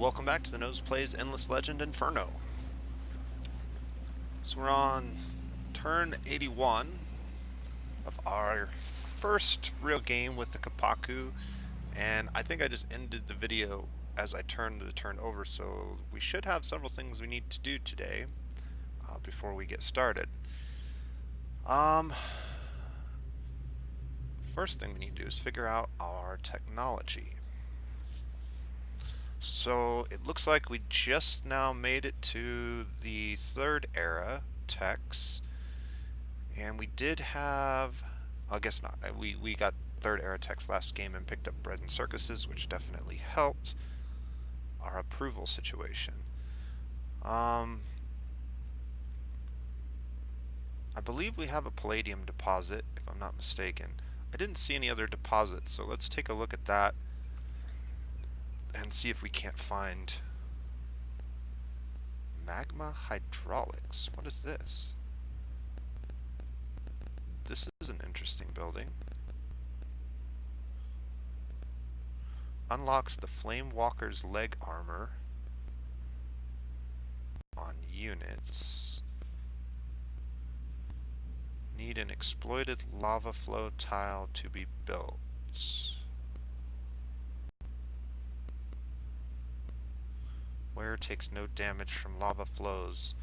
welcome back to the Nose Plays Endless Legend Inferno. So we're on turn 81 of our first real game with the Kapaku, and I think I just ended the video as I turned the turn over, so we should have several things we need to do today before we get started. First thing we need to do is figure out our technology. So it looks like we just now made it to the third era techs, and we did have, I guess not, we got third era techs last game and picked up bread and circuses, which definitely helped our approval situation. I believe we have a palladium deposit, if I'm not mistaken. I didn't see any other deposits, so let's take a look at that and see if we can't find magma hydraulics. What is this? This is an interesting building. Unlocks the Flame Walker's leg armor on units. Need an exploited lava flow tile to be built. Wearer takes no damage from lava flows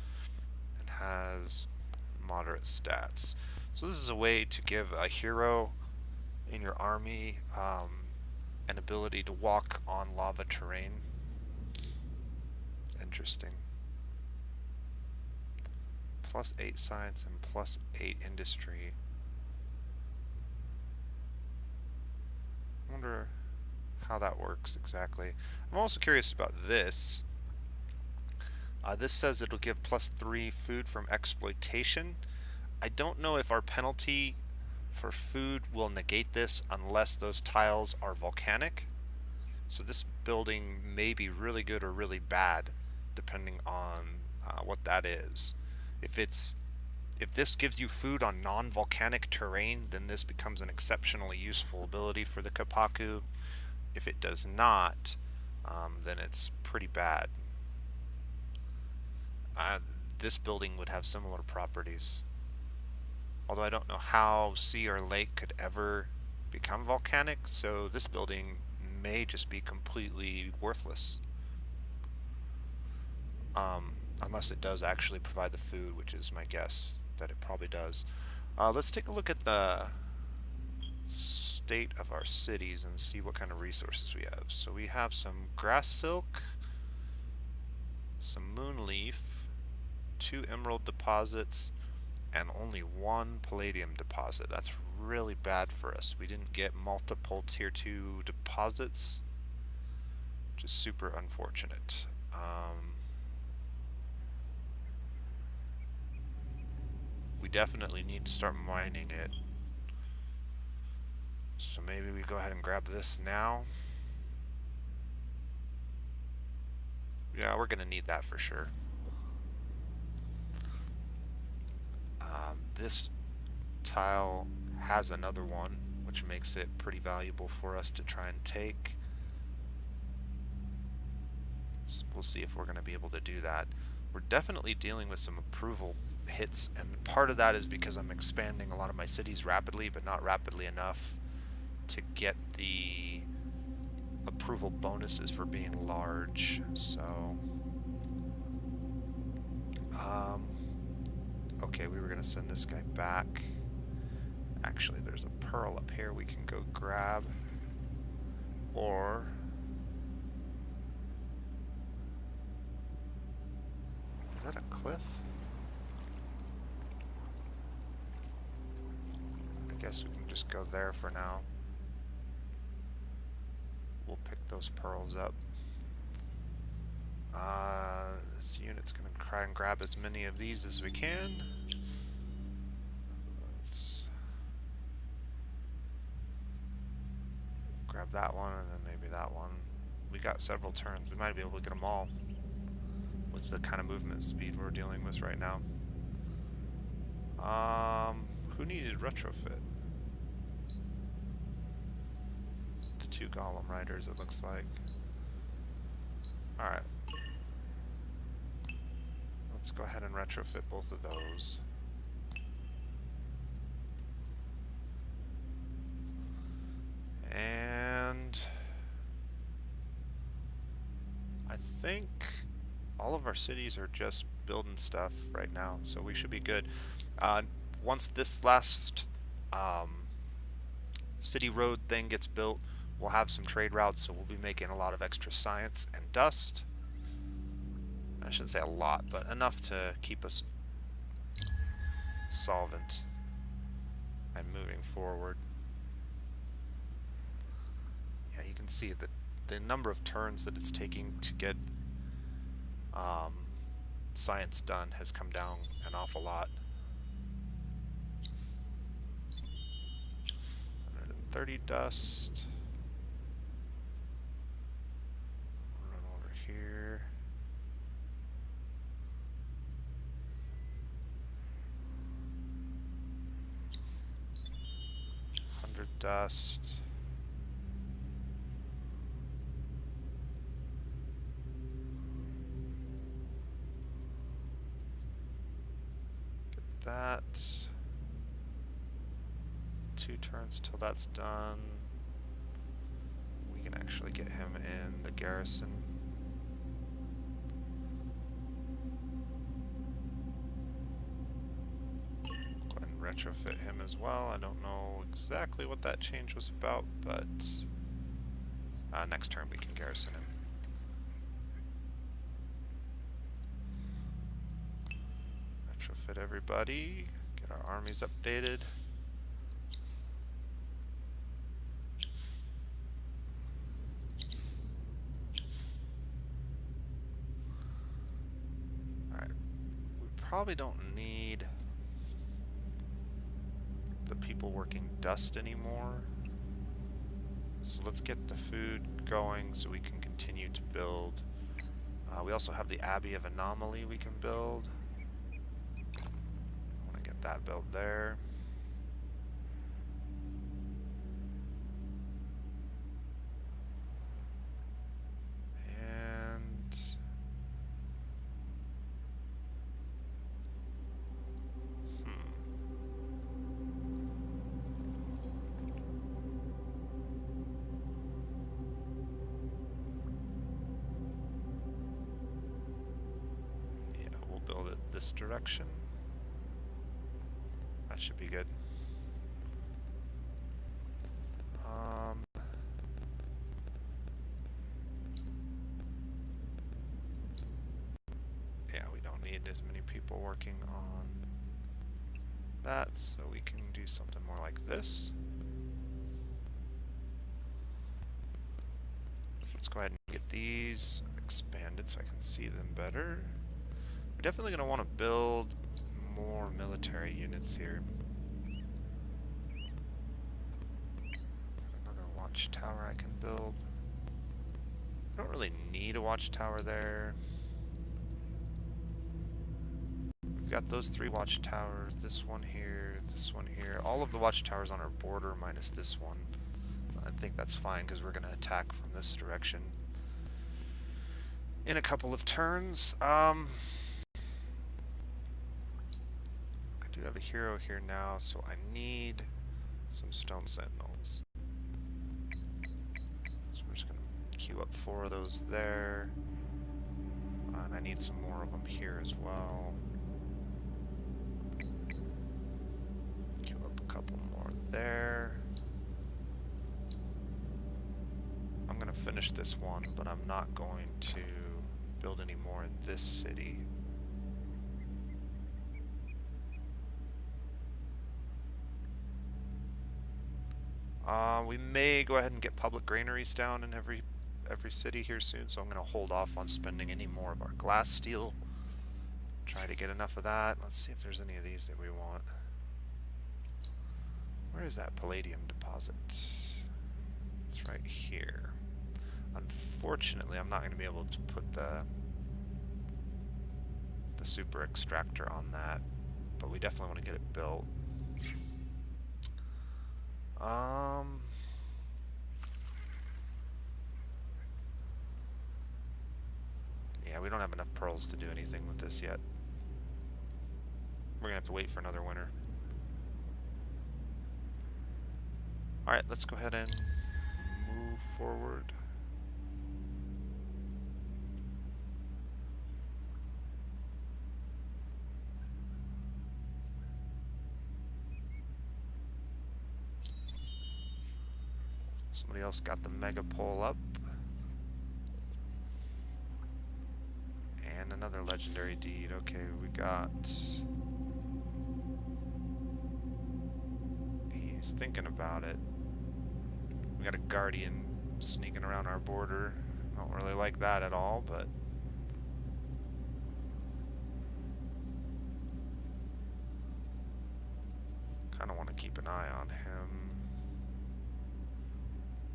and has moderate stats. So this is a way to give a hero in your army an ability to walk on lava terrain. Interesting. +8 science and +8 industry. I wonder how that works exactly. I'm also curious about this. This says it'll give +3 food from exploitation. I don't know if our penalty for food will negate this unless those tiles are volcanic. So this building may be really good or really bad depending on what that is. If this gives you food on non-volcanic terrain, then this becomes an exceptionally useful ability for the Kapaku. If it does not, then it's pretty bad. This building would have similar properties. Although I don't know how sea or lake could ever become volcanic, so this building may just be completely worthless. Unless it does actually provide the food, which is my guess that it probably does. Let's take a look at the state of our cities and see what kind of resources we have. So we have some grass silk, some moon leaf, 2 emerald deposits, and only 1 palladium deposit. That's really bad for us. We didn't get multiple tier 2 deposits, which is super unfortunate. We definitely need to start mining it. So maybe we go ahead and grab this now. Yeah, we're gonna need that for sure. This tile has another one, which makes it pretty valuable for us to try and take. So we'll see if we're going to be able to do that. We're definitely dealing with some approval hits, and part of that is because I'm expanding a lot of my cities rapidly, but not rapidly enough to get the approval bonuses for being large. So okay, we were going to send this guy back. Actually, there's a pearl up here we can go grab. Or is that a cliff? I guess we can just go there for now. We'll pick those pearls up. This unit's going to try and grab as many of these as we can. Let's grab that one and then maybe that one. We got several turns. We might be able to get them all with the kind of movement speed we're dealing with right now. Who needed retrofit? The 2 golem riders, it looks like. Alright. Let's go ahead and retrofit both of those. And I think all of our cities are just building stuff right now, so we should be good. Once this last city road thing gets built, we'll have some trade routes, so we'll be making a lot of extra science and dust. I shouldn't say a lot, but enough to keep us solvent and moving forward. Yeah, you can see that the number of turns that it's taking to get science done has come down an awful lot. 130 dust. Run over here. Dust. Get that. 2 turns till that's done. We can actually get him in the garrison. Go ahead and retrofit him as well. I don't know exactly what that change was about, but next turn we can garrison him. Retrofit everybody. Get our armies updated. Alright. We probably don't need the people working dust anymore. So let's get the food going so we can continue to build. We also have the Abbey of Anomaly we can build. I want to get that built there. And yeah, we'll build it this direction. That should be good. Yeah, we don't need as many people working on that, so we can do something more like this. Let's go ahead and get these expanded so I can see them better. We're definitely going to want to build more military units here. Another watchtower I can build. I don't really need a watchtower there. We've got those 3 watchtowers, this one here, this one here. All of the watchtowers on our border minus this one. I think that's fine because we're going to attack from this direction in a couple of turns. I do have a hero here now, so I need some stone sentinels. So we're just going to queue up 4 of those there. And I need some more of them here as well. Queue up a couple more there. I'm going to finish this one, but I'm not going to build any more in this city. We may go ahead and get public granaries down in every city here soon, so I'm going to hold off on spending any more of our glass steel. Try to get enough of that. Let's see if there's any of these that we want. Where is that palladium deposit? It's right here. Unfortunately, I'm not going to be able to put the super extractor on that, but we definitely want to get it built. I, Yeah, we don't have enough pearls to do anything with this yet. We're gonna have to wait for another winter. Alright, let's go ahead and move forward. Somebody else got the mega pole up. And another legendary deed. Okay, we got... He's thinking about it. We got a guardian sneaking around our border. I don't really like that at all, but... kind of want to keep an eye on him.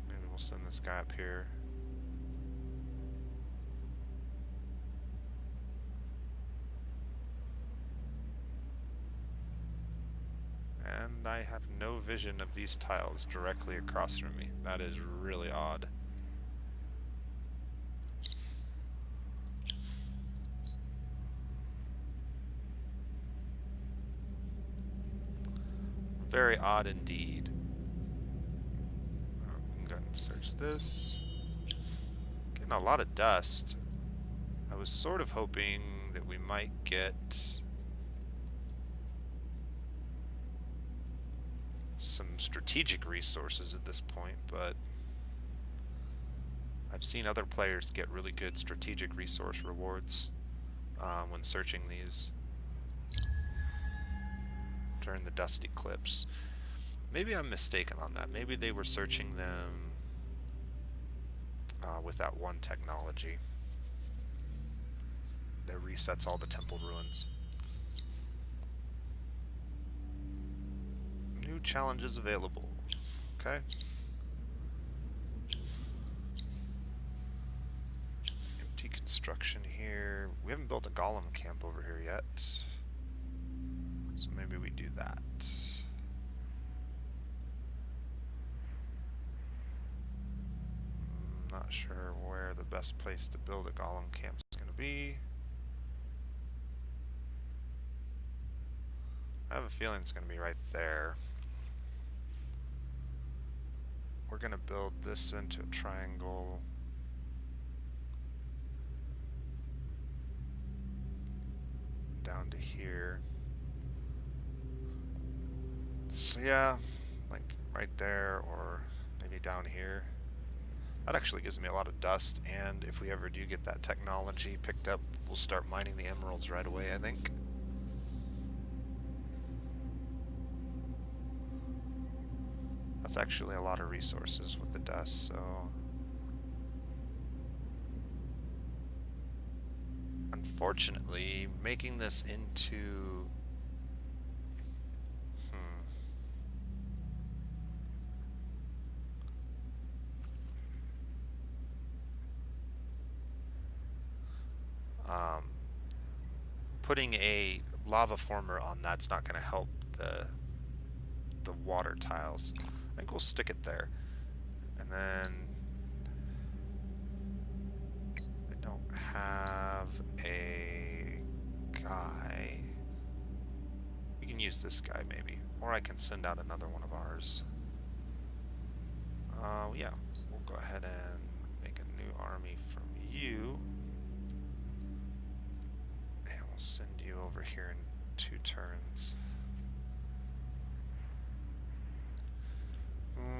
Maybe we'll send this guy up here. And I have no vision of these tiles directly across from me. That is really odd. Very odd indeed. I'm going to search this. Getting a lot of dust. I was sort of hoping that we might get some strategic resources at this point, but I've seen other players get really good strategic resource rewards when searching these during the dust eclipse. Maybe I'm mistaken on that. Maybe they were searching them with that one technology that resets all the temple ruins. New challenges available. Okay. Empty construction here. We haven't built a golem camp over here yet. So maybe we do that. Not sure where the best place to build a golem camp is going to be. I have a feeling it's going to be right there. We're going to build this into a triangle. Down to here. So yeah, like right there, or maybe down here. That actually gives me a lot of dust, and if we ever do get that technology picked up, we'll start mining the emeralds right away, I think. That's actually a lot of resources with the dust, so... Unfortunately, making this into... putting a lava former on that's not going to help the water tiles. I think we'll stick it there. And then I don't have a guy. We can use this guy maybe, or I can send out another one of ours. Yeah, we'll go ahead and make a new army from you. And we'll send you over here in 2 turns.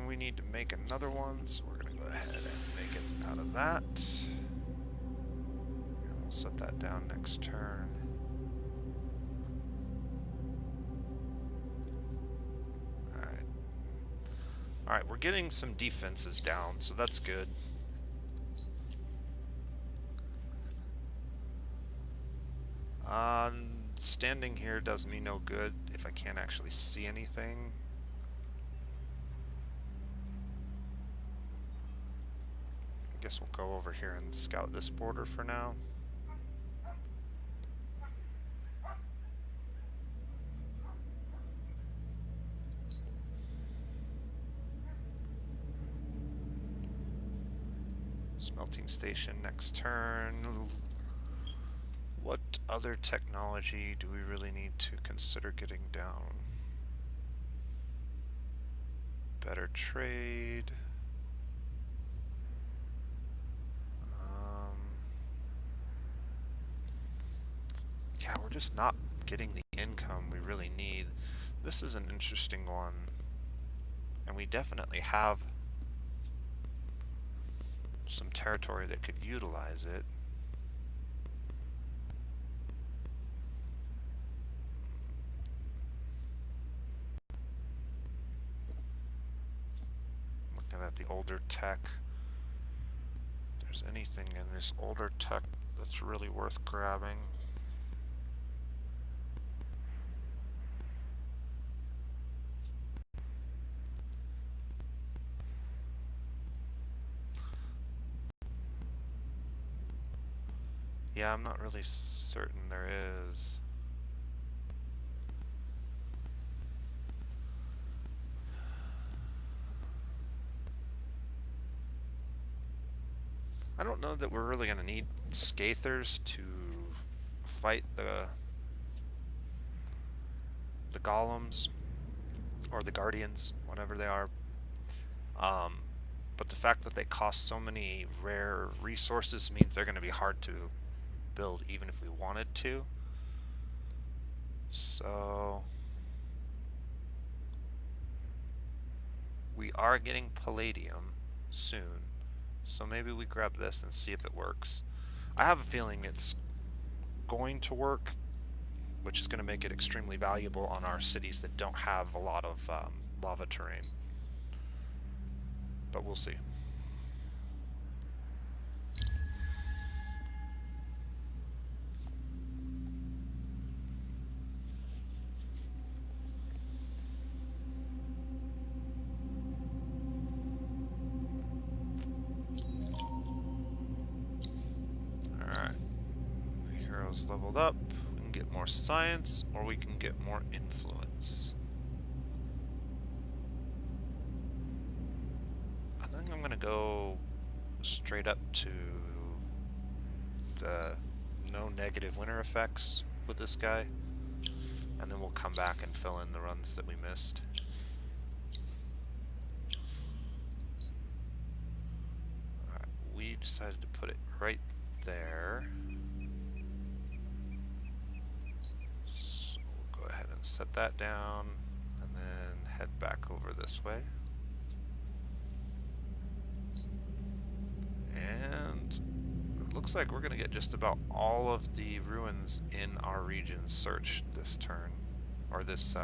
We need to make another one, so we're going to go ahead and make it out of that. And we'll set that down next turn. Alright. Alright, we're getting some defenses down, so that's good. Standing here does me no good if I can't actually see anything. I guess we'll go over here and scout this border for now. Smelting station next turn. What other technology do we really need to consider getting down? Better trade. Um, yeah, we're just not getting the income we really need. This is an interesting one. And we definitely have some territory that could utilize it. Looking at the older tech. If there's anything in this older tech that's really worth grabbing. Yeah, I'm not really certain there is. I don't know that we're really going to need Scathers to fight the golems or the guardians, whatever they are. Um, but the fact that they cost so many rare resources means they're going to be hard to build even if we wanted to. So we are getting palladium soon. So maybe we grab this and see if it works. I have a feeling it's going to work, which is going to make it extremely valuable on our cities that don't have a lot of lava terrain. But we'll see. Alright. The hero's leveled up. We can get more science, or we can get more influence. I think I'm going to go straight up to the no negative winter effects with this guy. And then we'll come back and fill in the runs that we missed. Alright, we decided to put it right there. So we'll go ahead and set that down and then head back over this way. And it looks like we're going to get just about all of the ruins in our region searched this turn, or this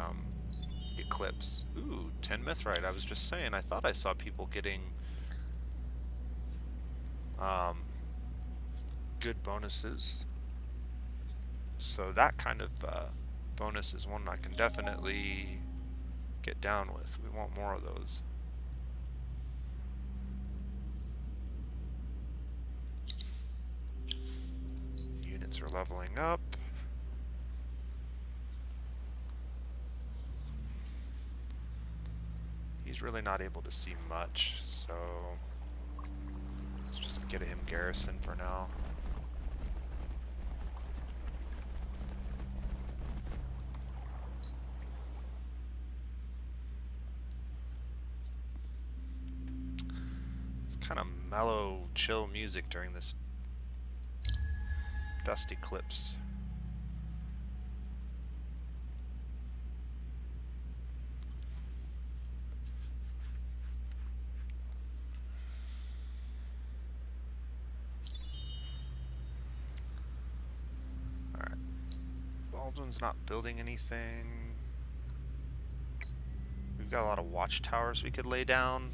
eclipse. Ooh, 10 mithrite. I was just saying, I thought I saw people getting good bonuses. So that kind of bonus is one I can definitely get down with. We want more of those. Units are leveling up. He's really not able to see much, so let's just get him garrison for now. It's kind of mellow, chill music during this dust eclipse. Alright. Baldwin's not building anything. We've got a lot of watchtowers we could lay down.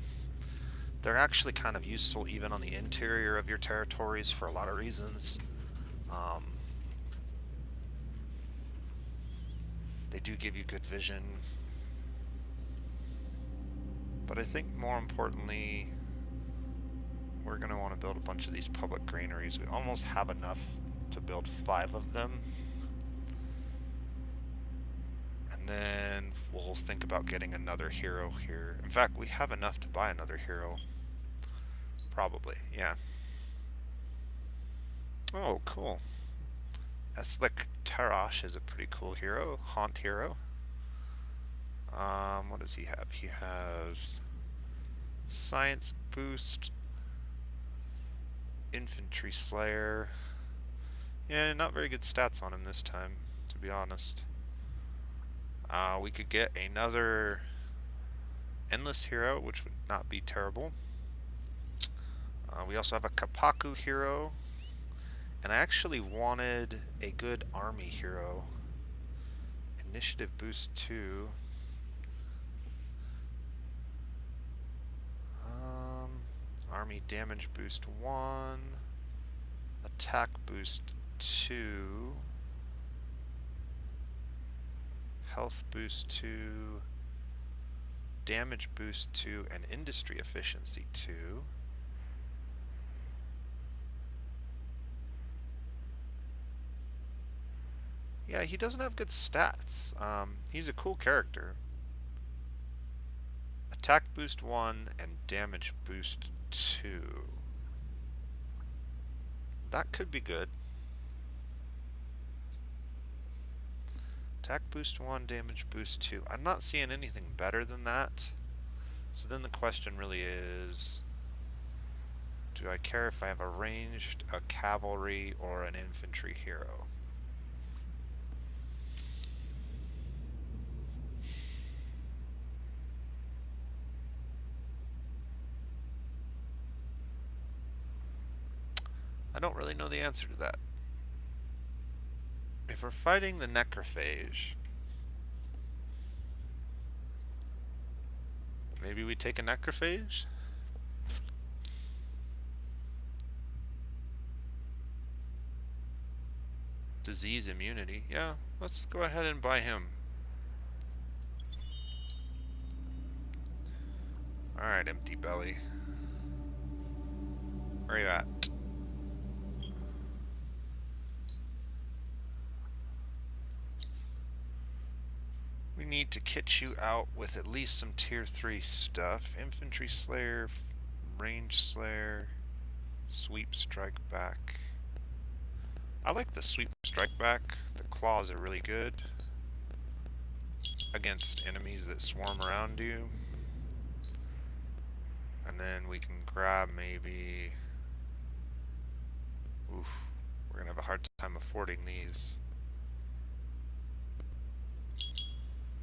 They're actually kind of useful even on the interior of your territories for a lot of reasons. They do give you good vision. But I think more importantly, we're going to want to build a bunch of these public granaries. We almost have enough to build 5 of them. And then we'll think about getting another hero here. In fact, we have enough to buy another hero. Probably, yeah. Oh, cool. Eslik Tarash is a pretty cool hero, haunt hero. What does he have? He has Science Boost, Infantry Slayer. Yeah, not very good stats on him this time, to be honest. We could get another Endless hero, which would not be terrible. We also have a Kapaku hero, and I actually wanted a good army hero. Initiative boost 2. Army damage boost 1. Attack boost 2. Health boost 2. Damage boost 2, and industry efficiency 2. Yeah, he doesn't have good stats. He's a cool character. Attack boost 1 and damage boost 2. That could be good. Attack boost 1, damage boost 2. I'm not seeing anything better than that. So then the question really is, do I care if I have a ranged, a cavalry, or an infantry hero? I don't really know the answer to that. If we're fighting the necrophage, maybe we take a necrophage? Disease immunity. Yeah, let's go ahead and buy him. Alright, empty belly. Where are you at? We need to kit you out with at least some tier 3 stuff. Infantry Slayer, Range Slayer, Sweep Strike Back. I like the Sweep Strike Back. The claws are really good against enemies that swarm around you. And then we can grab maybe... Oof, we're gonna have a hard time affording these.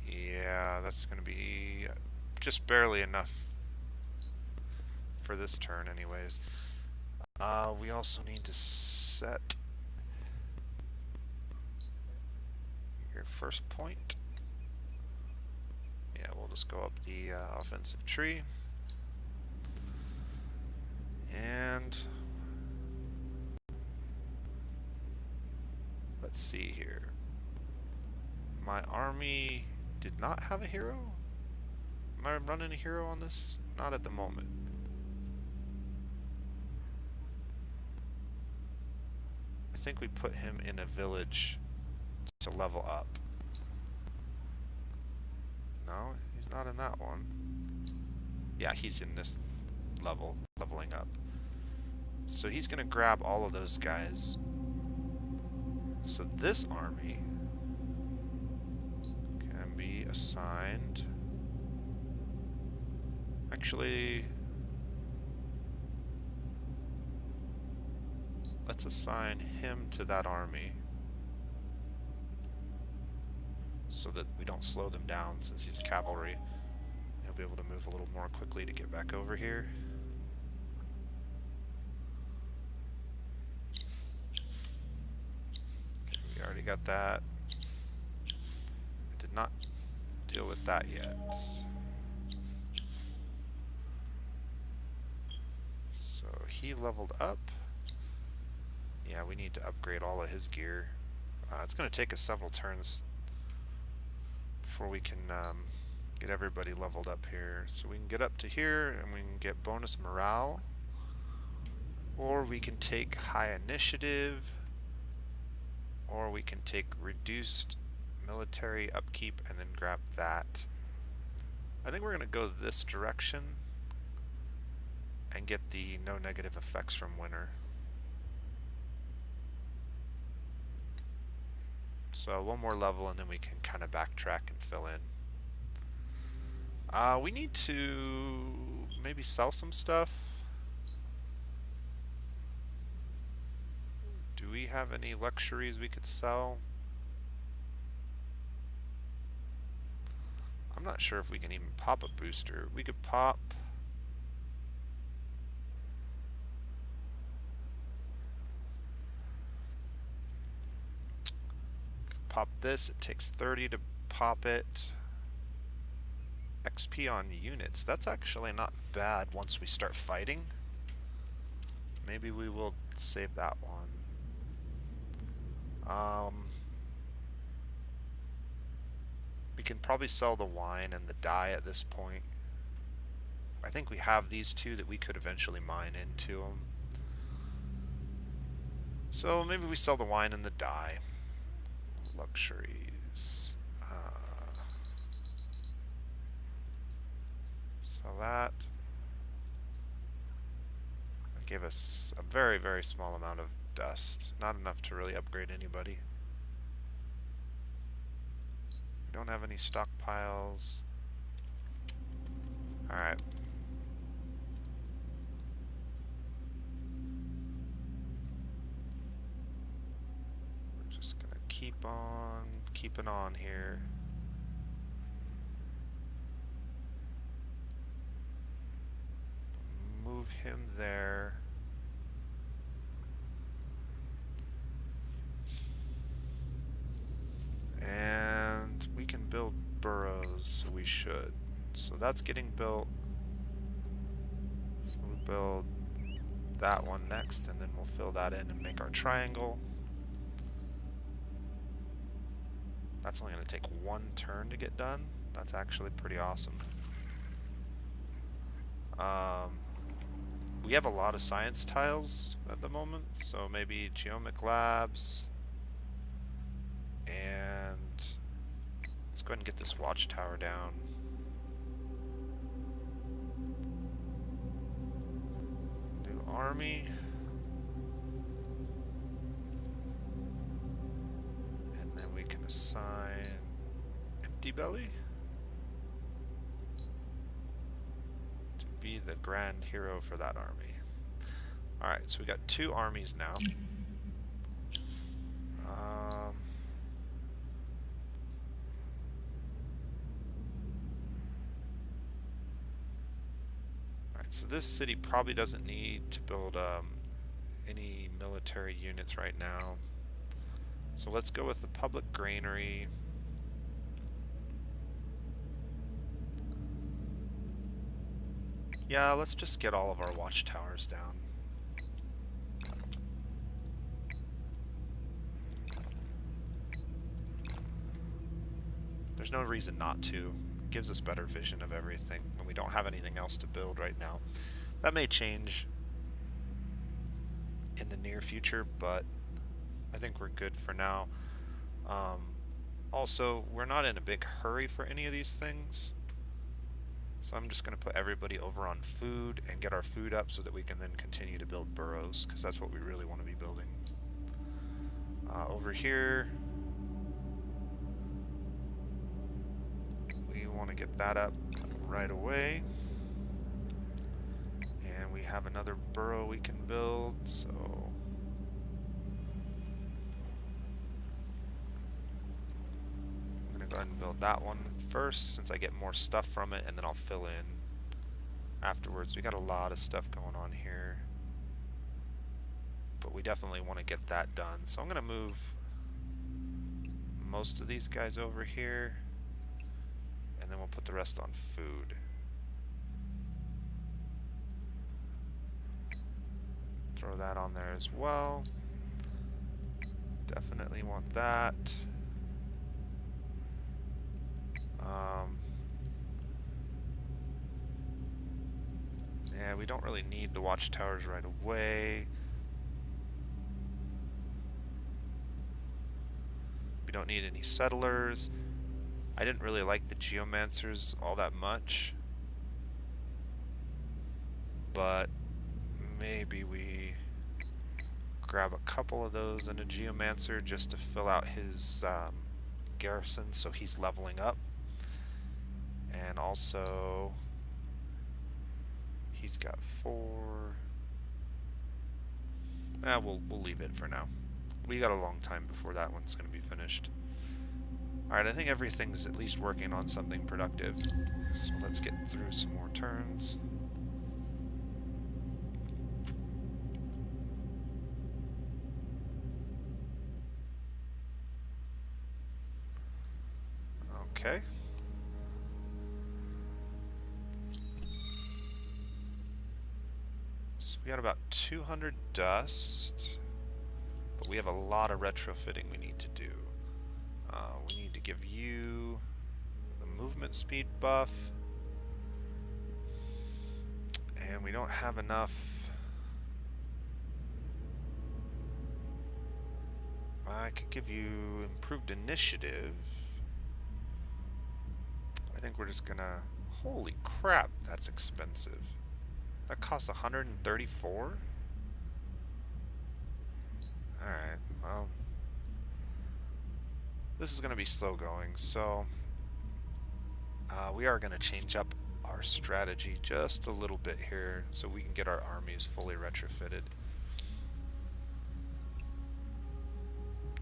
Yeah, that's gonna be just barely enough for this turn anyways. We also need to set your first point. Yeah, we'll just go up the offensive tree. And let's see here. My army did not have a hero? Am I running a hero on this? Not at the moment. I think we put him in a village to level up. No, he's not in that one. Yeah, he's in this leveling up. So he's gonna grab all of those guys. So this army can be assigned. Actually, let's assign him to that army so that we don't slow them down since he's cavalry. He'll be able to move a little more quickly to get back over here. Okay, we already got that. I did not deal with that yet. So he leveled up. Yeah, we need to upgrade all of his gear. It's going to take us several turns before we can get everybody leveled up here. So we can get up to here and we can get bonus morale, or we can take high initiative, or we can take reduced military upkeep and then grab that. I think we're going to go this direction and get the no negative effects from winter. So one more level and then we can kind of backtrack and fill in. We need to maybe sell some stuff. Do we have any luxuries we could sell? I'm not sure if we can even pop a booster. We could pop... Pop this. It takes 30 to pop it. XP on units. That's actually not bad once we start fighting. Maybe we will save that one. We can probably sell the wine and the dye at this point. I think we have these two that we could eventually mine into them. So maybe we sell the wine and the dye. Luxuries. Sell that. That gave us a very, very small amount of dust. Not enough to really upgrade anybody. We don't have any stockpiles. Alright. We're just gonna keep on keeping on here. Move him there. And we can build burrows, so we should. So that's getting built. So we'll build that one next, and then we'll fill that in and make our triangle. That's only going to take one turn to get done. That's actually pretty awesome. We have a lot of science tiles at the moment, so maybe geomic labs. And let's go ahead and get this watchtower down. New army. And then we can assign Empty Belly to be the grand hero for that army. Alright, so we got 2 armies now. So this city probably doesn't need to build any military units right now. So let's go with the public granary. Yeah, let's just get all of our watchtowers down. There's no reason not to. It gives us better vision of everything when we don't have anything else to build right now. That may change in the near future, but I think we're good for now. Also, we're not in a big hurry for any of these things. So I'm just going to put everybody over on food and get our food up so that we can then continue to build burrows, because that's what we really want to be building. Over here, we want to get that up right away. And we have another burrow we can build, so I'm going to go ahead and build that one first since I get more stuff from it, and then I'll fill in afterwards. We got a lot of stuff going on here, but we definitely want to get that done. So I'm going to move most of these guys over here, and then we'll put the rest on food. Throw that on there as well. Definitely want that. Yeah, we don't really need the watchtowers right away. We don't need any settlers. I didn't really like the geomancers all that much, but maybe we grab a couple of those and a Geomancer just to fill out his garrison so he's leveling up. And also, he's got 4. We'll leave it for now. We got a long time before that one's going to be finished. Alright, I think everything's at least working on something productive. So let's get through some more turns. Okay. So we got about 200 dust, but we have a lot of retrofitting we need to do. We need to give you the movement speed buff, and we don't have enough. I could give you improved initiative. I think we're just gonna... Holy crap, that's expensive. That costs 134? Alright, well... This is gonna be slow going, so... we are gonna change up our strategy just a little bit here so we can get our armies fully retrofitted.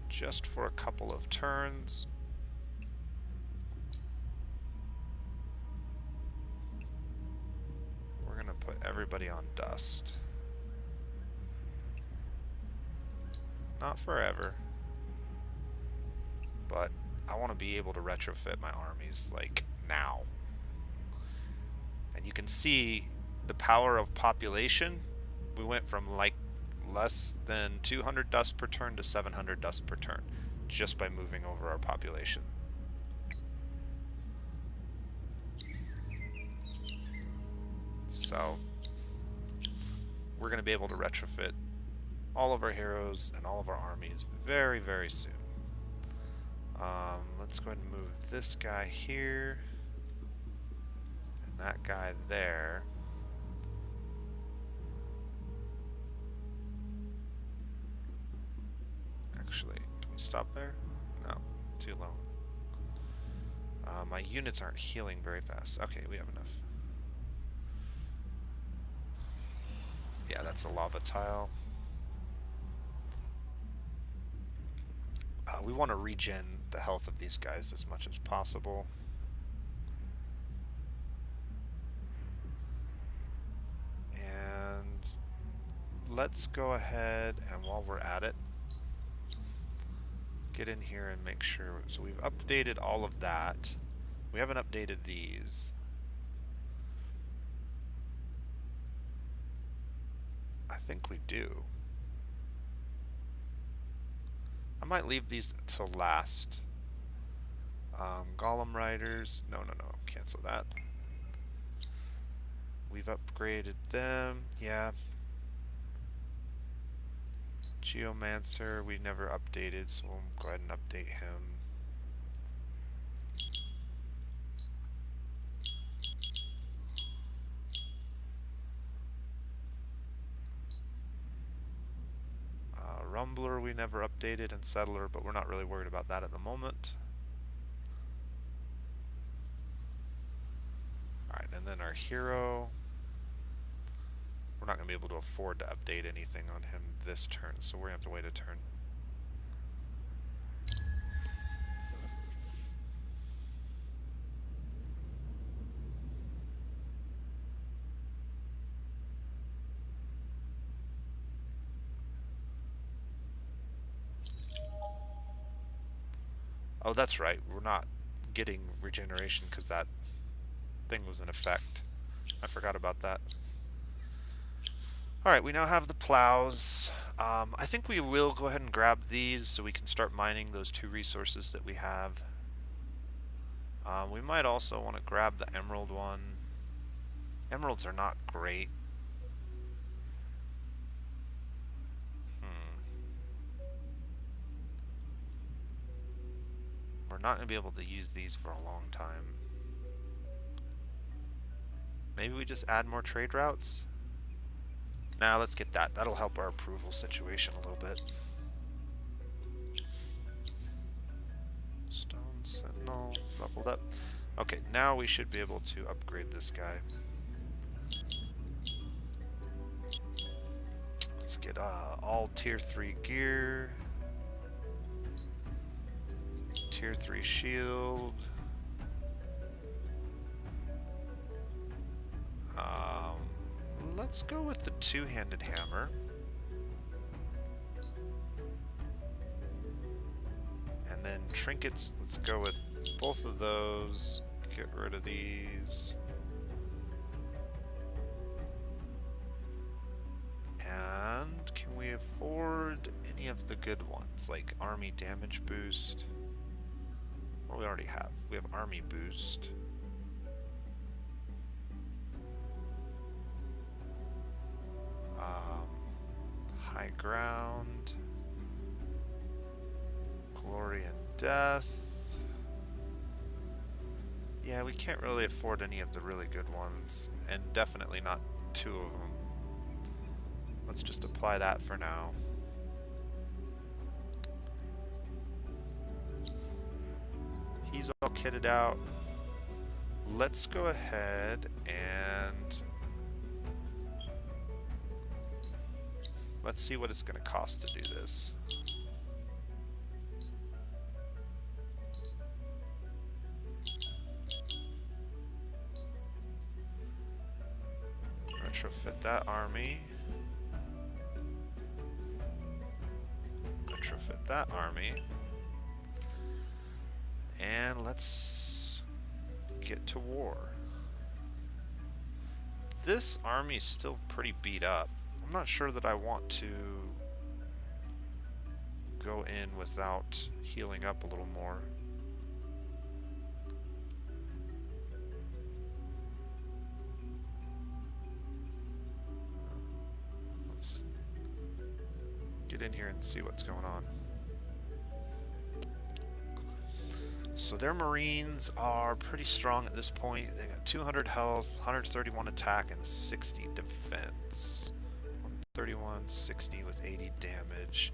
Just for a couple of turns. We're gonna put everybody on dust. Not forever, but I want to be able to retrofit my armies like now. And you can see the power of population. We went from like less than 200 dust per turn to 700 dust per turn just by moving over our population. So we're going to be able to retrofit all of our heroes and all of our armies very, very soon. Let's go ahead and move this guy here and that guy there. Actually, can we stop there? No, too low. My units aren't healing very fast. Okay, we have enough. Yeah, that's a lava tile. We want to regen the health of these guys as much as possible. And let's go ahead and while we're at it, get in here and make sure. So we've updated all of that. We haven't updated these. I think we do. I might leave these till last. Golem Riders. No, cancel that. We've upgraded them. Yeah. Geomancer, we never updated, so we'll go ahead and update him. Rumbler we never updated, and Settler, but we're not really worried about that at the moment. Alright, and then our hero. We're not going to be able to afford to update anything on him this turn, so we're going to have to wait a turn. Oh, that's right. We're not getting regeneration because that thing was in effect. I forgot about that. Alright, we now have the plows. I think we will go ahead and grab these so we can start mining those 2 resources that we have. We might also want to grab the emerald one. Emeralds are not great. We're not going to be able to use these for a long time. Maybe we just add more trade routes? Now let's get that. That'll help our approval situation a little bit. Stone Sentinel leveled up. Okay, now we should be able to upgrade this guy. Let's get all tier 3 gear. Tier 3 shield. Let's go with the two-handed hammer. And then trinkets, let's go with both of those. Get rid of these. And can we afford any of the good ones, like army damage boost? What do we already have? We have army boost. High ground. Glory and death. Yeah, we can't really afford any of the really good ones, and definitely not two of them. Let's just apply that for now. He's all kitted out. Let's go ahead and let's see what it's going to cost to do this. Retrofit that army. Retrofit that army. And let's get to war. This army's still pretty beat up. I'm not sure that I want to go in without healing up a little more. Let's get in here and see what's going on. So their Marines are pretty strong at this point. They got 200 health, 131 attack, and 60 defense. 131, 60 with 80 damage.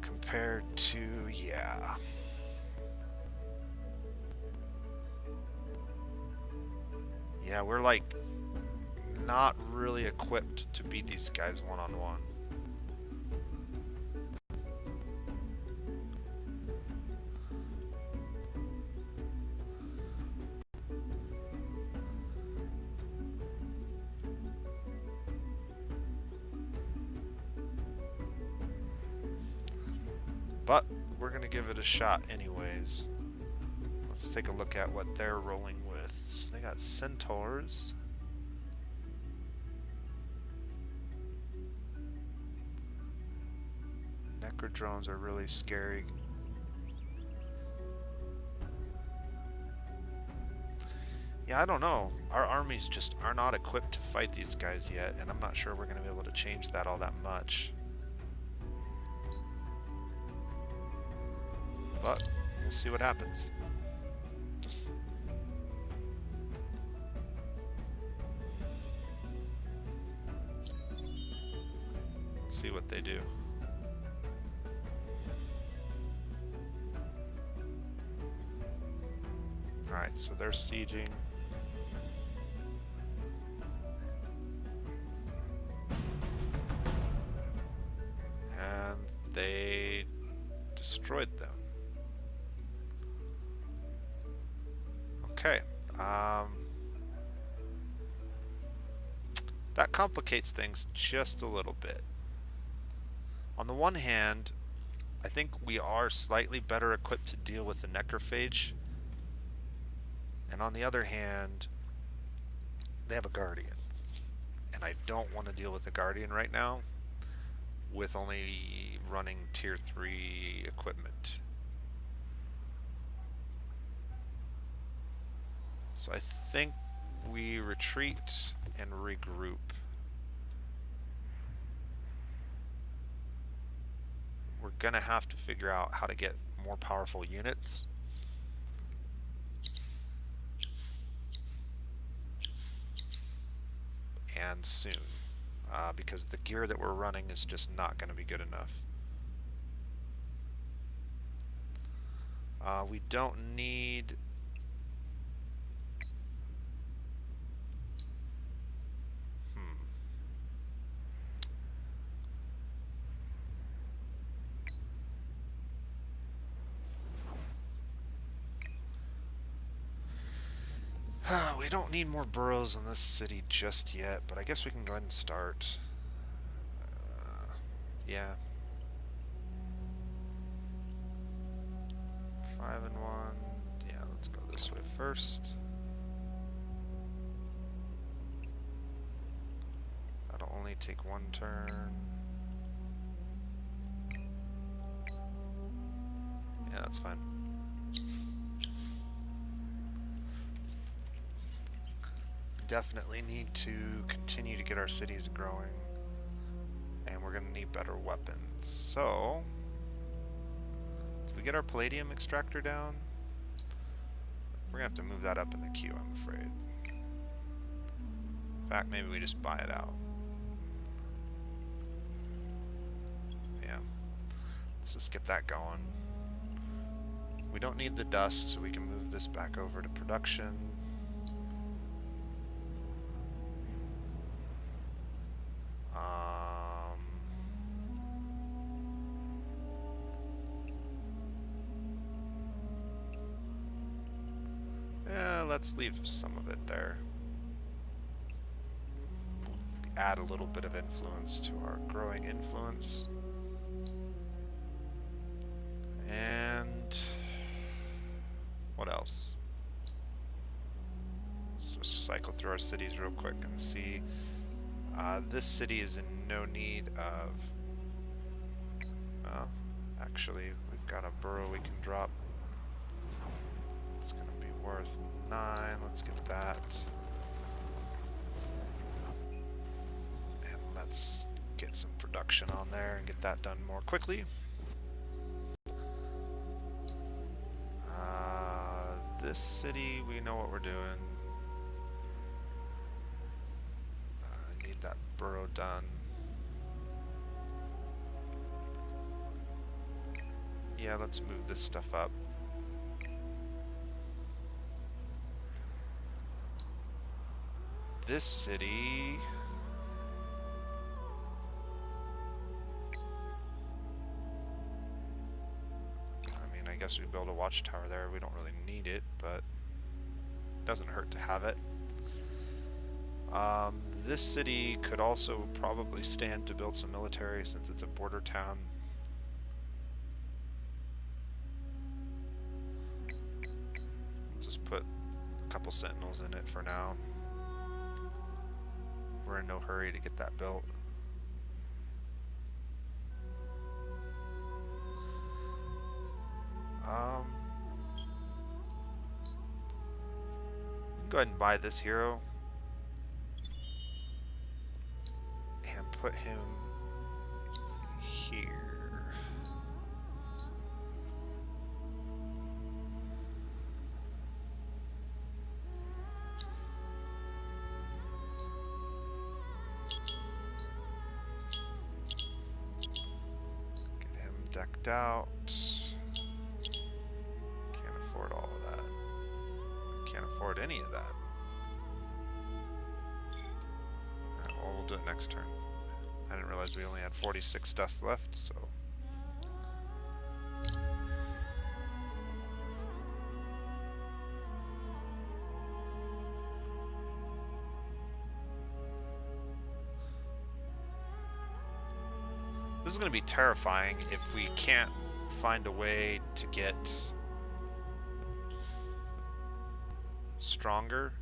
Compared to, yeah. Yeah, we're like not really equipped to beat these guys one-on-one. But we're going to give it a shot anyways. Let's take a look at what they're rolling with. So they got centaurs. Necrodrones are really scary. Yeah, I don't know. Our armies just are not equipped to fight these guys yet, and I'm not sure we're going to be able to change that all that much. But we'll see what happens. Let's see what they do. Alright, so they're sieging. And they destroyed them. Okay. That complicates things just a little bit. On the one hand, I think we are slightly better equipped to deal with the necrophage. And on the other hand, they have a guardian. And I don't want to deal with the guardian right now with only running tier 3 equipment. So I think we retreat and regroup. We're gonna have to figure out how to get more powerful units. and soon, because the gear that we're running is just not going to be good enough. We don't need... We don't need more boroughs in this city just yet, but I guess we can go ahead and start. Yeah. 5 and 1. Yeah, let's go this way first. That'll only take 1 turn. Yeah, that's fine. Definitely need to continue to get our cities growing, and we're going to need better weapons. So, did we get our palladium extractor down? We're going to have to move that up in the queue, I'm afraid. In fact, maybe we just buy it out. Yeah. Let's just get that going. We don't need the dust, so we can move this back over to production. Yeah, let's leave some of it there. Add a little bit of influence to our growing influence. And what else? Let's just cycle through our cities real quick and see. This city is in no need of... actually, we've got a borough we can drop. It's going to be worth 9. Let's get that. And let's get some production on there and get that done more quickly. This city, we know what we're doing. I need that borough done. Yeah, let's move this stuff up. This city... I guess we build a watchtower there. We don't really need it, but it doesn't hurt to have it. This city could also probably stand to build some military since it's a border town. Just put a couple sentinels in it for now. We're in no hurry to get that built. Go ahead and buy this hero and put him here. Get him decked out. Can't afford all of that. Can't afford any of that. Alright, well, we'll do it next turn. I didn't realize we only had 46 dust left, so... This is going to be terrifying if we can't find a way to get stronger,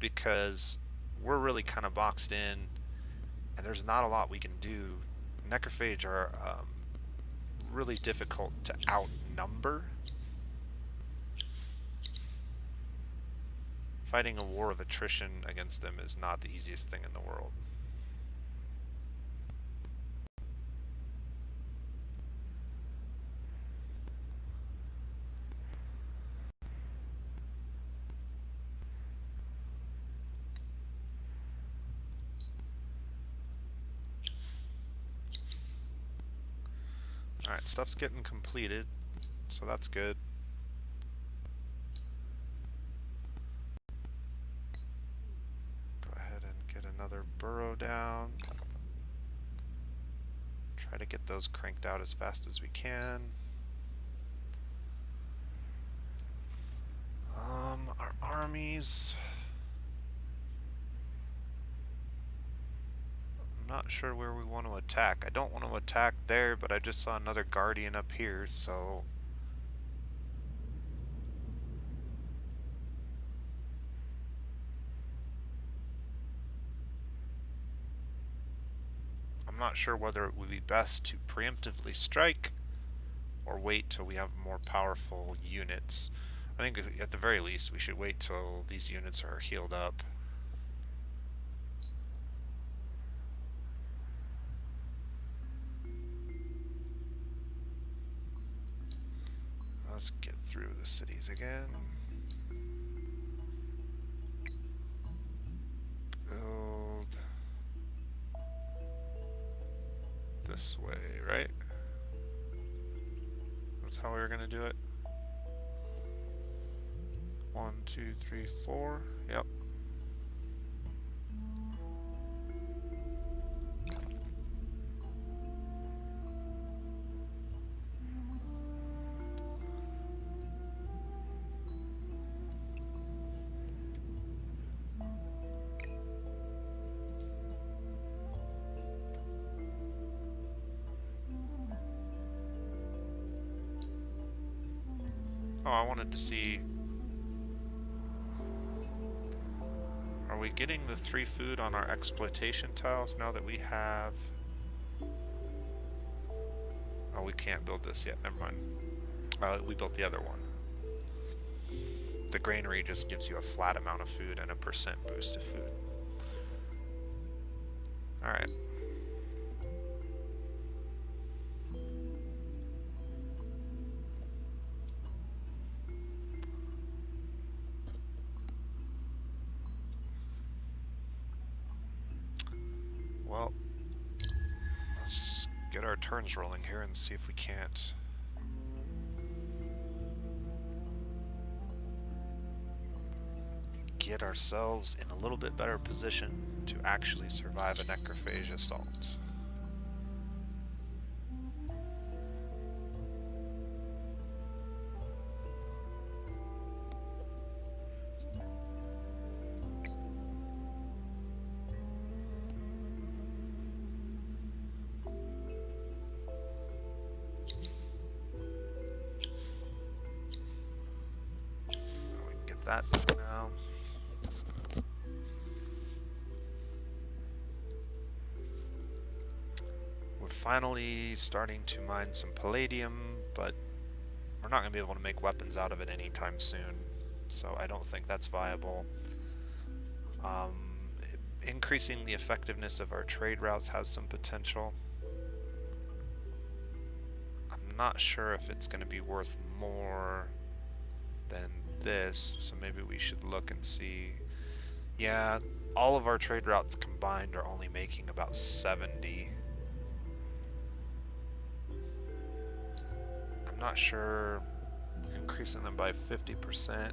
because we're really kind of boxed in and there's not a lot we can do. Necrophage are really difficult to outnumber. Fighting a war of attrition against them is not the easiest thing in the world. Alright, stuff's getting completed, so that's good. Go ahead and get another burrow down. Try to get those cranked out as fast as we can. Our armies... I'm not sure where we want to attack. I don't want to attack there, but I just saw another guardian up here, so... I'm not sure whether it would be best to preemptively strike or wait till we have more powerful units. I think at the very least we should wait till these units are healed up. Let's get through the cities again. Build this way, right? That's how we were gonna do it. 1, 2, 3, 4. Yep. Oh, I wanted to see... Are we getting the 3 food on our exploitation tiles now that we have... Oh, we can't build this yet, never mind. We built the other one. The granary just gives you a flat amount of food and a % boost of food. Alright. Well, let's get our turns rolling here and see if we can't get ourselves in a little bit better position to actually survive a necrophage assault. We can get that done now. We're finally starting to mine some palladium, but we're not going to be able to make weapons out of it anytime soon, so I don't think that's viable. Increasing the effectiveness of our trade routes has some potential. I'm not sure if it's going to be worth more than this, so maybe we should look and see. Yeah, all of our trade routes combined are only making about 70. I'm not sure increasing them by 50%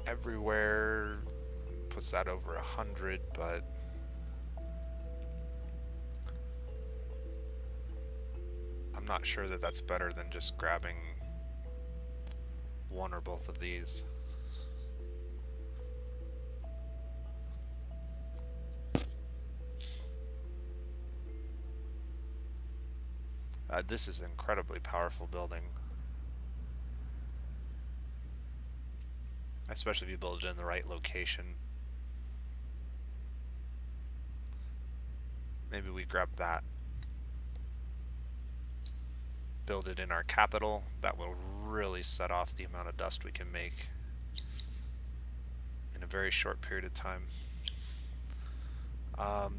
everywhere puts that over 100, but I'm not sure that that's better than just grabbing one or both of these. This is an incredibly powerful building. Especially if you build it in the right location. Maybe we grab that. Build it in our capital. That will really set off the amount of dust we can make in a very short period of time.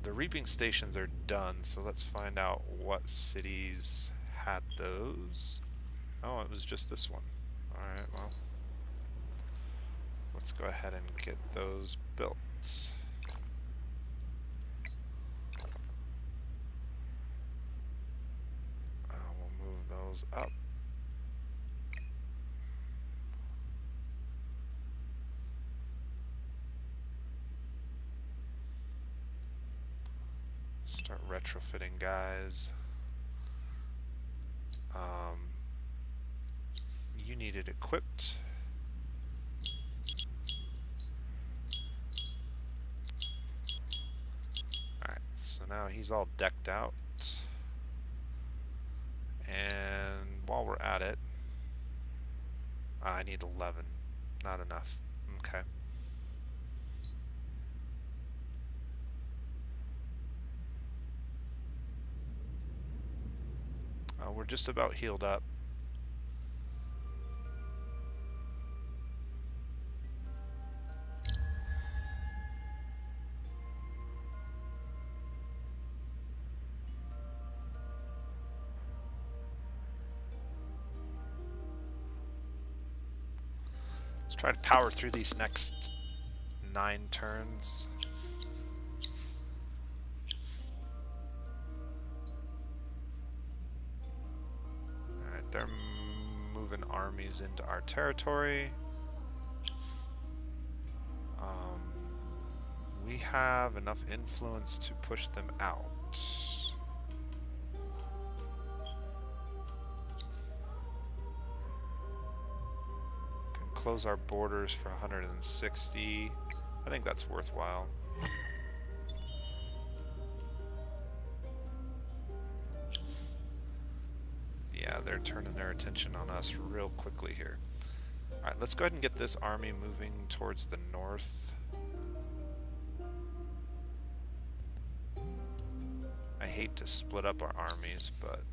The reaping stations are done, so let's find out what cities had those. Oh, it was just this one. Alright, well, let's go ahead and get those built. generals up. Start retrofitting guys. You need it equipped. Alright, so now he's all decked out. And while we're at it, I need 11. Not enough. Okay. We're just about healed up. Let's try to power through these next 9 turns. Alright, they're moving armies into our territory. We have enough influence to push them out. Can close our borders for 160. I think that's worthwhile. Yeah, they're turning their attention on us real quickly here. Alright, let's go ahead and get this army moving towards the north. I hate to split up our armies, but...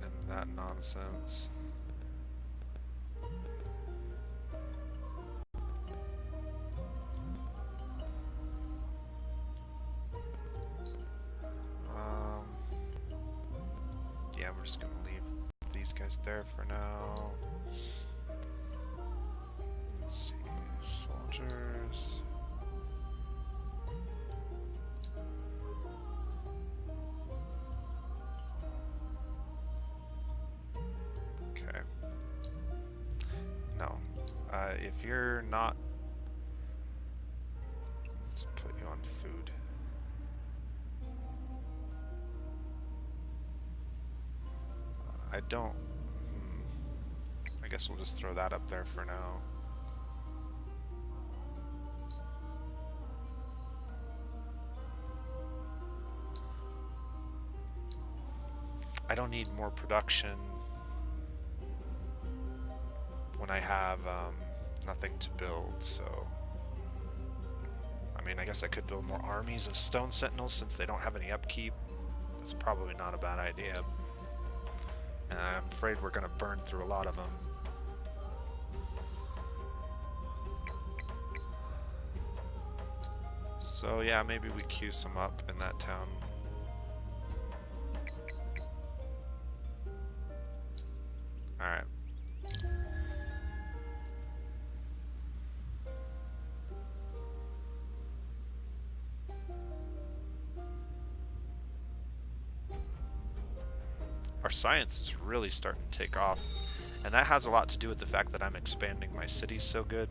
and that nonsense. Yeah, we're just gonna leave these guys there for now. Let's see, soldiers. Okay. No. If you're not... let's put you on food. I don't... I guess we'll just throw that up there for now. I don't need more production when I have nothing to build, so... I mean, I guess I could build more armies of stone sentinels since they don't have any upkeep. That's probably not a bad idea. And I'm afraid we're going to burn through a lot of them. So yeah, maybe we queue some up in that town. Alright. Our science is really starting to take off, and that has a lot to do with the fact that I'm expanding my cities so good.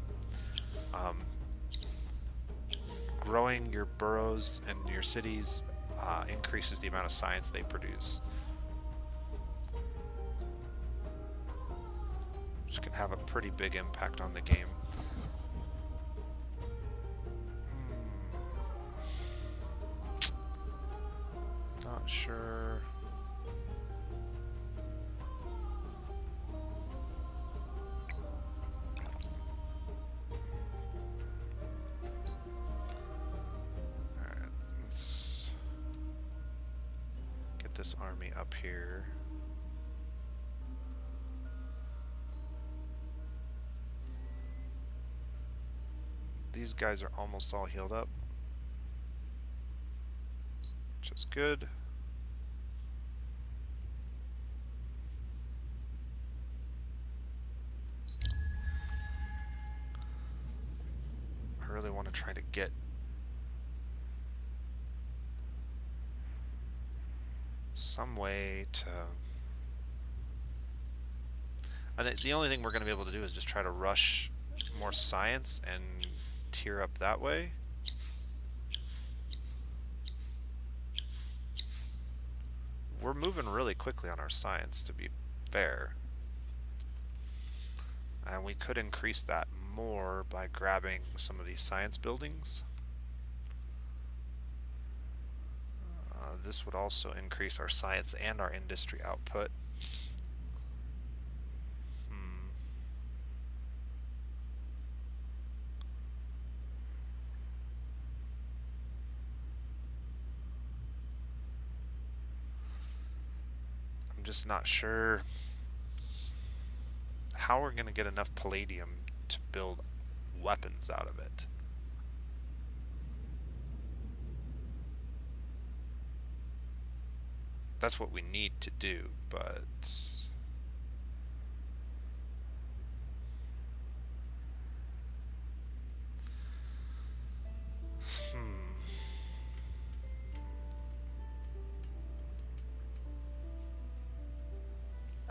Growing your boroughs and your cities increases the amount of science they produce, which can have a pretty big impact on the game. Not sure. This army up here. These guys are almost all healed up, which is good. I really want to try to get some way to... I think the only thing we're going to be able to do is just try to rush more science and tier up that way. We're moving really quickly on our science, to be fair. And we could increase that more by grabbing some of these science buildings. This would also increase our science and our industry output. I'm just not sure how we're going to get enough palladium to build weapons out of it. That's what we need to do, but...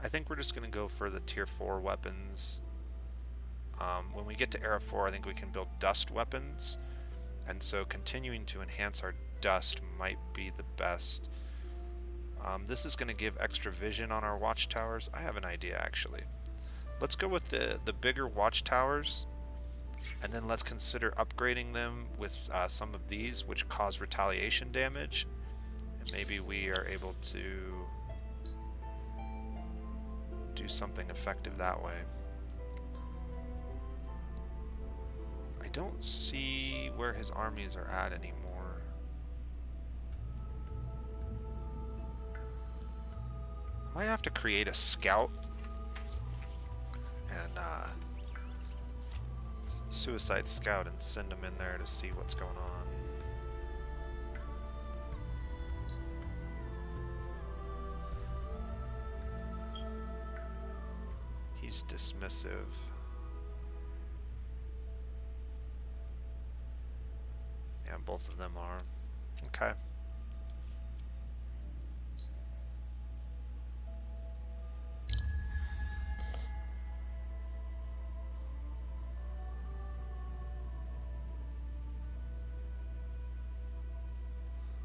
I think we're just going to go for the tier 4 weapons. When we get to era 4, I think we can build dust weapons, and so continuing to enhance our dust might be the best. This is going to give extra vision on our watchtowers. I have an idea, actually. Let's go with the bigger watchtowers, and then let's consider upgrading them with some of these, which cause retaliation damage, and maybe we are able to do something effective that way. I don't see where his armies are at anymore. Might have to create a scout and suicide scout and send him in there to see what's going on. He's dismissive. Yeah, both of them are. Okay.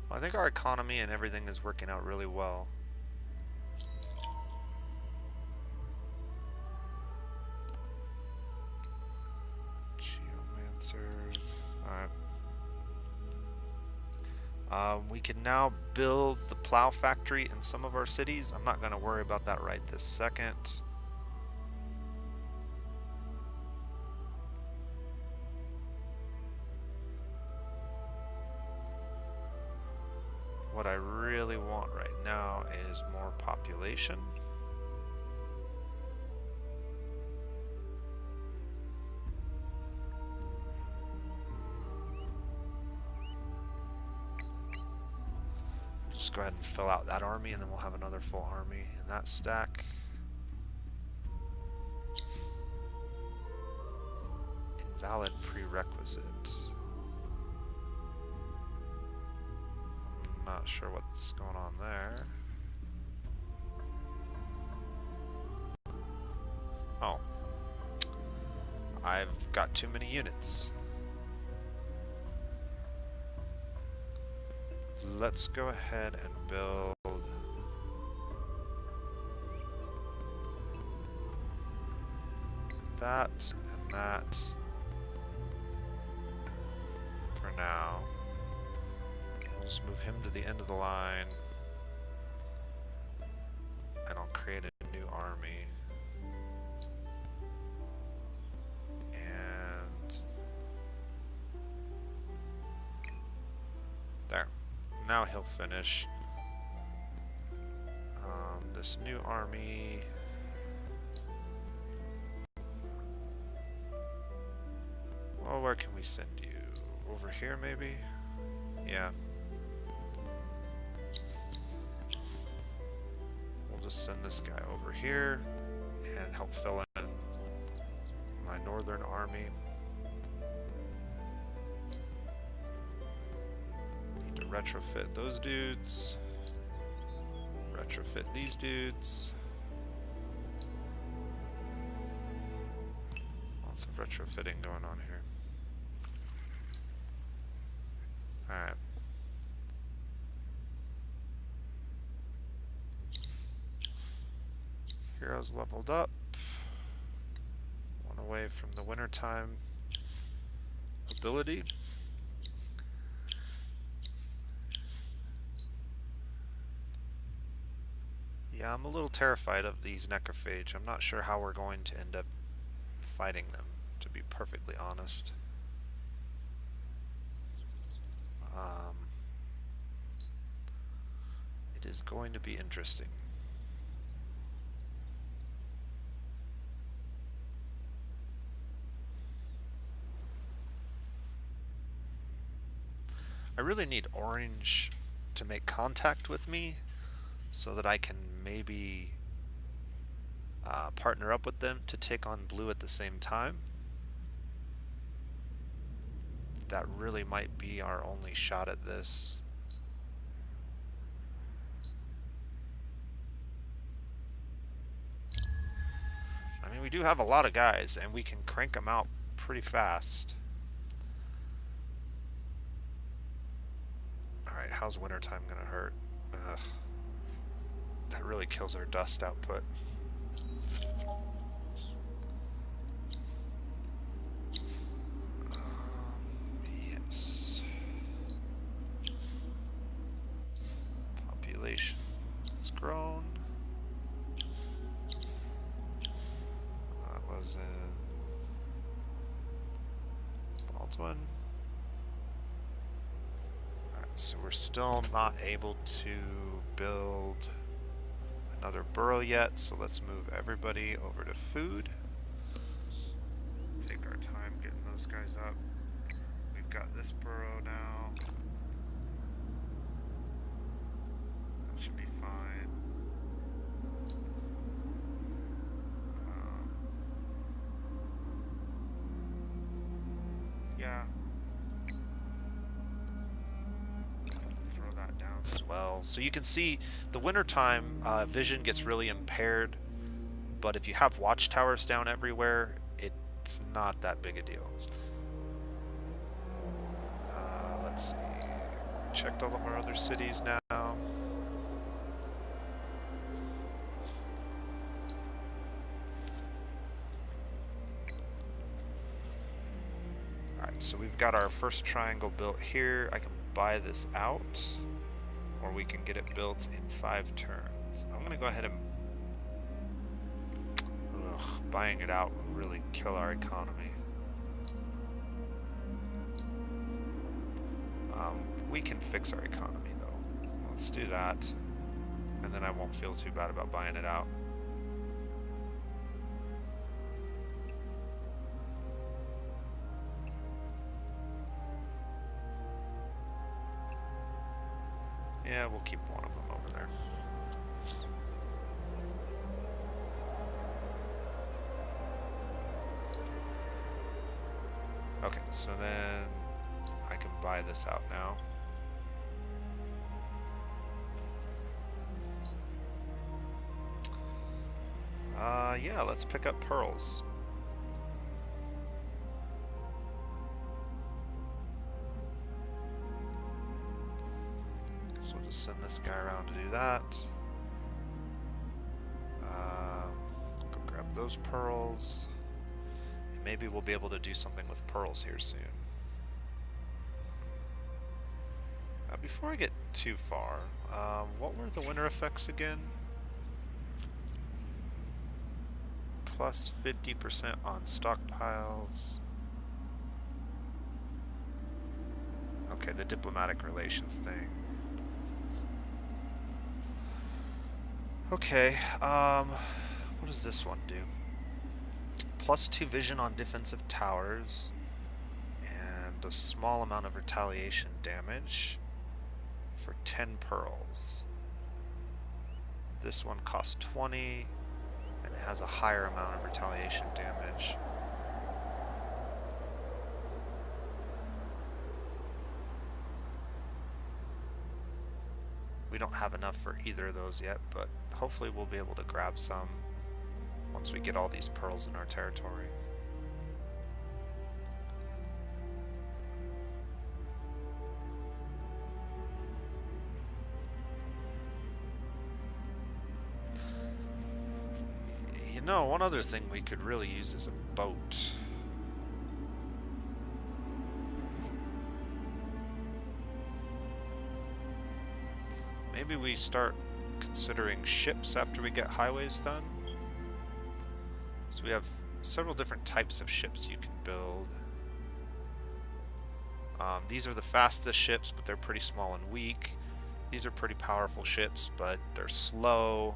Well, I think our economy and everything is working out really well. Geomancers. Alright. We can now build the plow factory in some of our cities. I'm not going to worry about that right this second. What I really want right now is more population. Just go ahead and fill out that army, and then we'll have another full army in that stack. Invalid prerequisite. I'm not sure what's going on there. Oh. I've got too many units. Let's go ahead and build that and that for now. We'll just move him to the end of the line, and I'll create a new army. And there. Now he'll finish this new army. Well, where can we send you? Over here, maybe? Yeah. We'll just send this guy over here and help fill in my northern army. Need to retrofit those dudes. retrofit these dudes. Lots of retrofitting going on here. Alright. Heroes leveled up. One away from the wintertime ability. Yeah, I'm a little terrified of these necrophage. I'm not sure how we're going to end up fighting them, to be perfectly honest. It is going to be interesting. I really need orange to make contact with me so that I can maybe partner up with them to take on blue at the same time. That really might be our only shot at this. I mean, we do have a lot of guys, and we can crank them out pretty fast. Alright, how's wintertime gonna hurt? Ugh. That really kills our dust output. Yes. Population has grown. That was in Baldwin. Alright, so we're still not able to build another burrow yet, so let's move everybody over to food. Take our time getting those guys up. We've got this burrow now. That should be fine. Yeah. Throw that down as well. So you can see the wintertime vision gets really impaired, but if you have watchtowers down everywhere, it's not that big a deal. Let's see. We checked all of our other cities now. Alright, so we've got our first triangle built here. I can buy this out, or we can get it built in 5 turns. I'm going to go ahead and... buying it out would really kill our economy. We can fix our economy, though. Let's do that, and then I won't feel too bad about buying it out. Yeah, we'll keep one of them over there. Okay, so then I can buy this out now. Yeah, let's pick up pearls. So we'll just send this guy around to do that. Go grab those pearls. And maybe we'll be able to do something with pearls here soon. Before I get too far, what were the winter effects again? Plus 50% on stockpiles. Okay, the diplomatic relations thing. Okay, what does this one do? Plus 2 vision on defensive towers, and a small amount of retaliation damage for 10 pearls. This one costs 20, and it has a higher amount of retaliation damage. We don't have enough for either of those yet, but hopefully we'll be able to grab some once we get all these pearls in our territory. You know, one other thing we could really use is a boat. Maybe we start considering ships after we get highways done. So we have several different types of ships you can build. These are the fastest ships, but they're pretty small and weak. These are pretty powerful ships, but they're slow.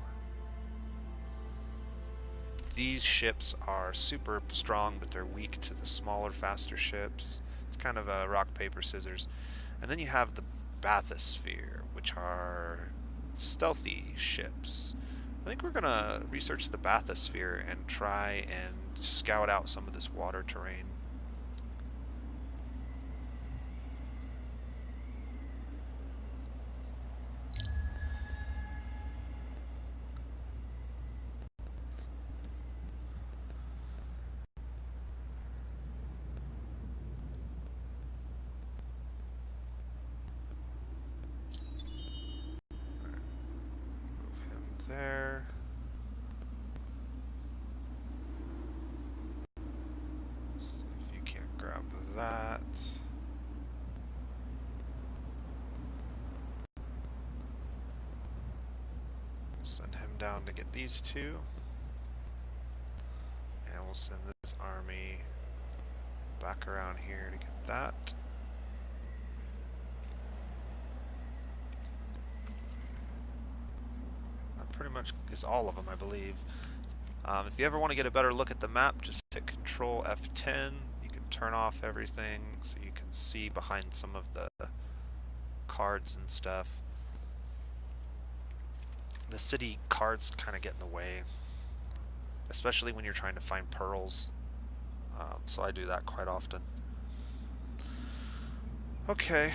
These ships are super strong, but they're weak to the smaller, faster ships. It's kind of a rock, paper, scissors. And then you have the bathysphere, which are stealthy ships. I think we're going to research the bathysphere and try and scout out some of this water terrain. There. See if you can't grab that. Send him down to get these two. And we'll send this army back around here to get that. Pretty much is all of them, I believe. If you ever want to get a better look at the map, just hit Control F10. You can turn off everything so you can see behind some of the cards and stuff. The city cards kind of get in the way, especially when you're trying to find pearls. So I do that quite often. Okay.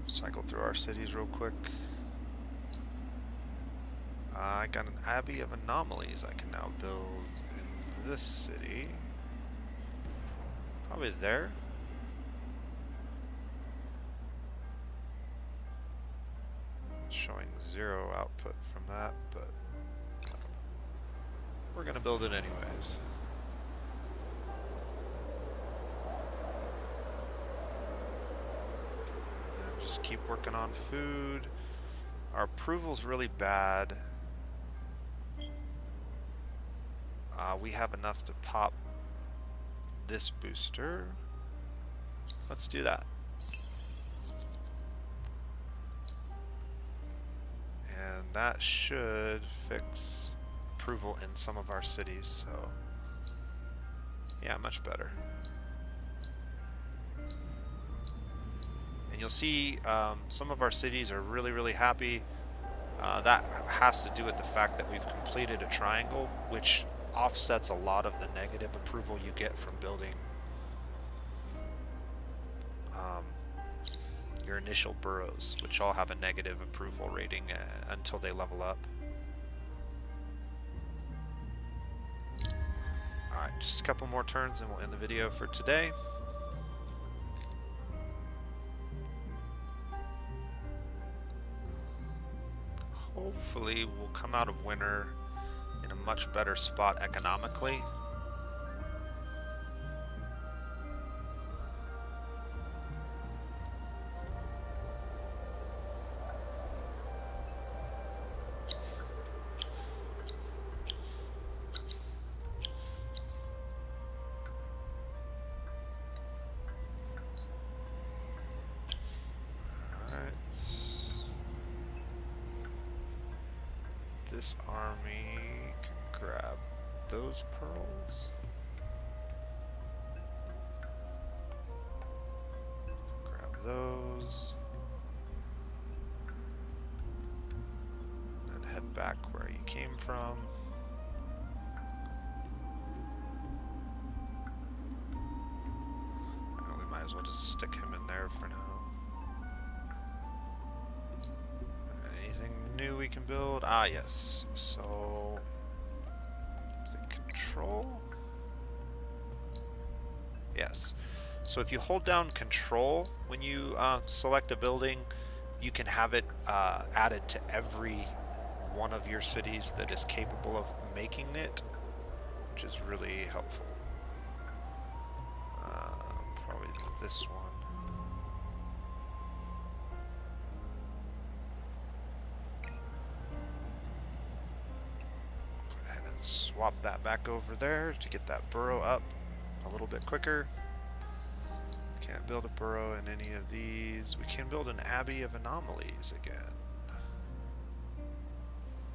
Cycle through our cities real quick. I got an Abbey of Anomalies I can now build in this city. Probably there. Showing 0 output from that, but we're gonna build it anyways. Just keep working on food. Our approval's really bad. We have enough to pop this booster. Let's do that. And that should fix approval in some of our cities, so yeah, much better. And you'll see some of our cities are really happy. That has to do with the fact that we've completed a triangle, which offsets a lot of the negative approval you get from building your initial boroughs, which all have a negative approval rating until they level up. Alright, just a couple more turns and we'll end the video for today. Hopefully we'll come out of winter in a much better spot economically. This army can grab those pearls. Grab those. And head back where you came from. We might as well just stick him in there for now. new we can build? Ah, yes. So, is it control? Yes. So if you hold down control when you select a building, you can have it added to every one of your cities that is capable of making it, which is really helpful. Probably this one. Go ahead and swap that back over there to get that burrow up a little bit quicker. Can't build a burrow in any of these. We can build an Abbey of Anomalies again.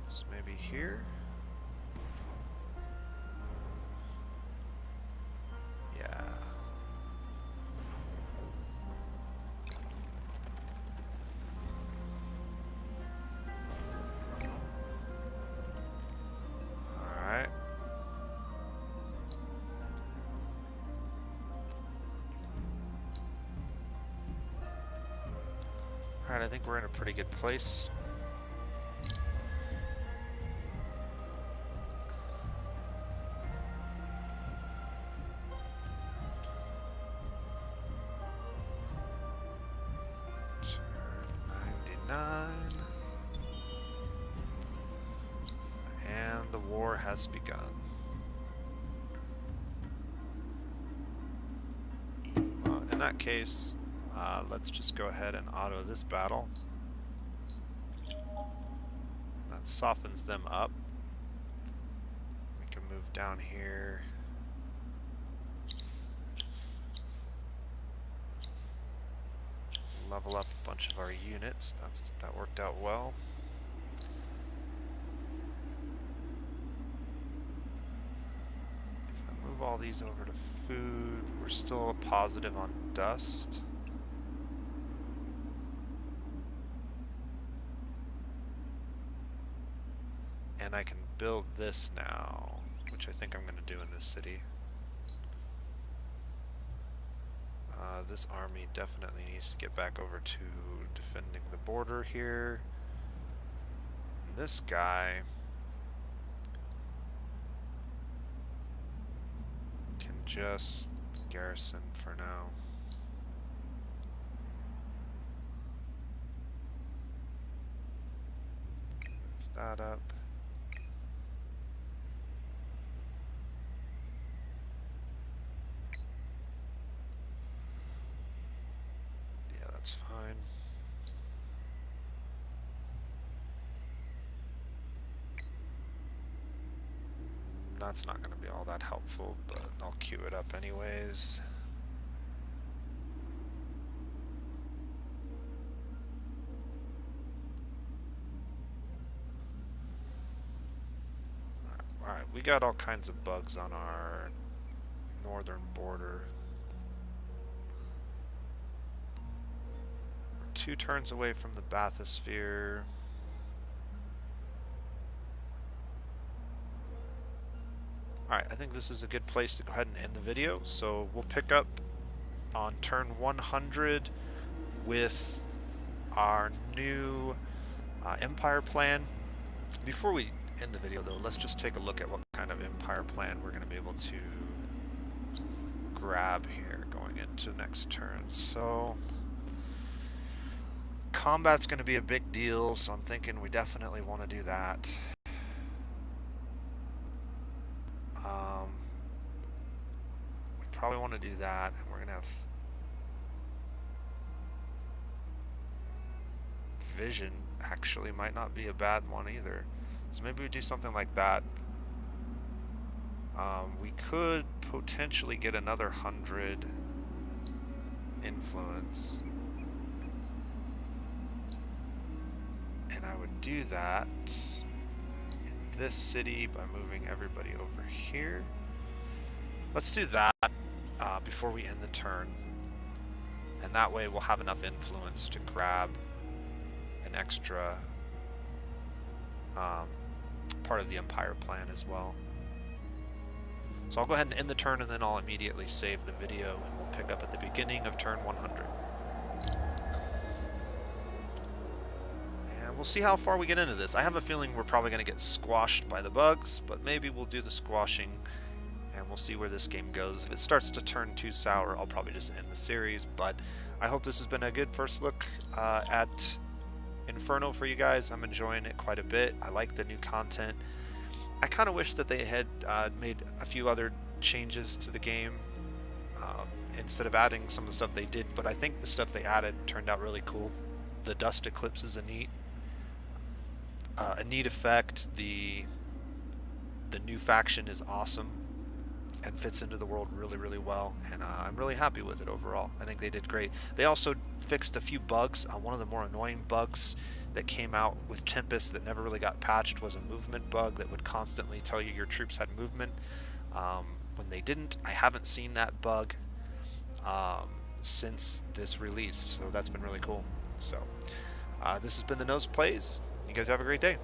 So maybe here? Yeah. Alright. Alright, I think we're in a pretty good place. And the war has begun. In that case, let's just go ahead and auto this battle. That softens them up. We can move down here. Level up a bunch of our units. That worked out well. If I move all these over to food, we're still positive on dust. And I can build this now, which I think I'm going to do in this city. This army definitely needs to get back over to defending the border here. And this guy can just garrison for now. Move that up. That's fine. That's not going to be all that helpful, but I'll queue it up anyways. Alright, we got all kinds of bugs on our northern border. 2 turns away from the bathysphere. Alright, I think this is a good place to go ahead and end the video. So we'll pick up on turn 100 with our new empire plan. Before we end the video though, let's just take a look at what kind of empire plan we're going to be able to grab here going into the next turn. So combat's going to be a big deal, so I'm thinking we definitely want to do that. We probably want to do that, and we're going to have vision. Actually, might not be a bad one either. So maybe we do something like that. We could potentially get another 100 influence. And I would do that in this city by moving everybody over here. Let's do that before we end the turn. And that way we'll have enough influence to grab an extra part of the empire plan as well. So I'll go ahead and end the turn, and then I'll immediately save the video, and we'll pick up at the beginning of turn 100. And we'll see how far we get into this. I have a feeling we're probably going to get squashed by the bugs, but maybe we'll do the squashing and we'll see where this game goes. If it starts to turn too sour, I'll probably just end the series, but I hope this has been a good first look at Inferno for you guys. I'm enjoying it quite a bit. I like the new content. I kind of wish that they had made a few other changes to the game instead of adding some of the stuff they did, but I think the stuff they added turned out really cool. The dust eclipse is a neat effect. The new faction is awesome and fits into the world really, really well, and I'm really happy with it overall. I think they did great. They also fixed a few bugs. One of the more annoying bugs that came out with Tempest that never really got patched was a movement bug that would constantly tell you your troops had movement when they didn't. I haven't seen that bug since this released, so that's been really cool. So this has been the Nose Plays. You guys have a great day.